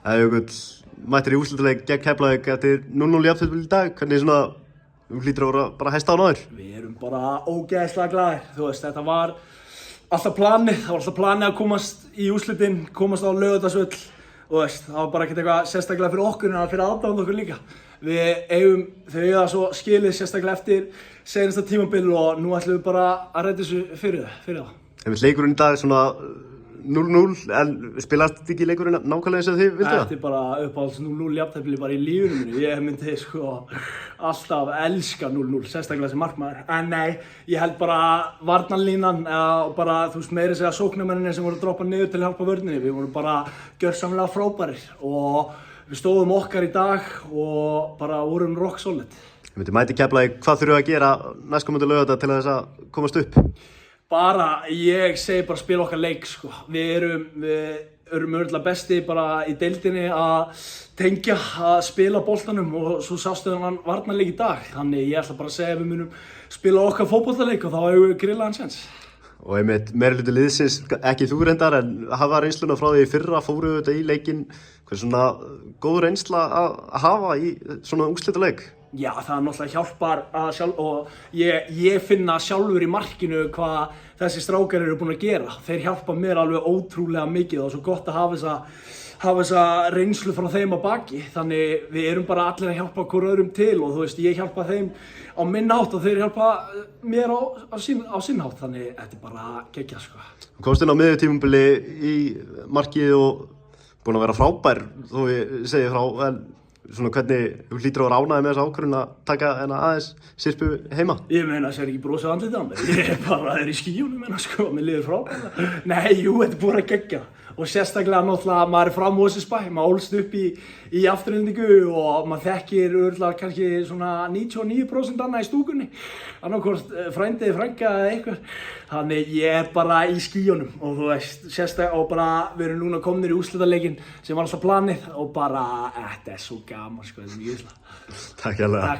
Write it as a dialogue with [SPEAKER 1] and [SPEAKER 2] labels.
[SPEAKER 1] Jökull mættir í úrslitaleik gegn Keflavík eftir 0-0 jafntefli í dag. Hvernig svona, hlýtur að vera bara hæsta á náður?
[SPEAKER 2] Við erum bara ógeðslega glaðir. Þú veist, þetta var alltaf planið. Það var alltaf planið að komast í úrslitin, komast á Laugardalsvöll. Þú veist, það var bara ekkert eitthvað sérstaklega fyrir okkur en fyrir aðdáðan okkur líka. Þau eiga svo skilið sérstaklega eftir seinasta tímabil og nú ætlum við bara að redda þessu fyrir það.
[SPEAKER 1] Leikurinn í dag svona 0-0, en spilast ekki leikurinn nákvæmlega eins og þið vildu það?
[SPEAKER 2] Þetta er bara uppáhalds 0-0 jafntefli bara í lífinu mínu. Ég myndi sko alltaf elska 0-0, sérstaklega sem markmaður. En nei, ég held bara varnarlínan og bara, þú veist, meira segja sóknarmennirnir sem voru að droppa niður til að hjálpa vörninni. Við vorum bara gjörsamlega frábærir og við stóðum okkar í dag og bara vorum rock solid.
[SPEAKER 1] Þið myndi mæti Keflavík, hvað þurfum við að gera næstkomandi laugardag til þess að komast upp?
[SPEAKER 2] Ég segi bara spila okkar leik sko. Við erum örugglega besti bara í deildinni að tengja, að spila boltanum og svo sástu þennan varnarleik í dag. Þannig ég ætla bara að segja að við munum spila okkar fótboltaleik og þá hefur við grillaðan séns.
[SPEAKER 1] Og einmitt meirihluti liðsins, ekki þú reyndar, en hafa reynsluna frá því í fyrra, fóruðu þetta í leikinn. Hvað er svona góð reynsla að hafa í svona úrslitaleik?
[SPEAKER 2] Já, það náttúrulega hjálpar og ég finna sjálfur í markinu hvað þessi strákar eru búin að gera. Þeir hjálpa mér alveg ótrúlega mikið og svo gott að hafa þessa reynslu frá þeim að baki. Þannig við erum bara allir að hjálpa hver öðrum til og þú veist, ég hjálpa þeim á minn hátt og þeir hjálpa mér á sinn hátt. Þannig þetta er bara geggjað sko.
[SPEAKER 1] Þú komst inn á miðjutímabili í markið og búin að vera frábær, þó ég segi frá, en svona hvernig þú hlýtur að vera ánægður með þessa ákvörðun að taka aðeins Sirpu heima?
[SPEAKER 2] Ég meina, það er ekki brosið andlitið á mér. Ég er í skýjunum sko, mér líður frábærlega. Nei, jú, þetta er bara geggjað. Og sérstaklega náttúrulega maður er frá Mosfellsbæ, maður ólst upp í Aftureldingu og maður þekkir örugglega kannski svona 99% annað í stúkunni. Annarkvort frændi eða frænka eða eitthvað. Þannig ég er bara í skýjunum og þú veist, sérstaklega og bara við erum núna komnir í úrslitaleikinn sem var alltaf planið og bara, þetta er svo gaman sko, þetta er mjög illa.
[SPEAKER 1] Takk hérlega.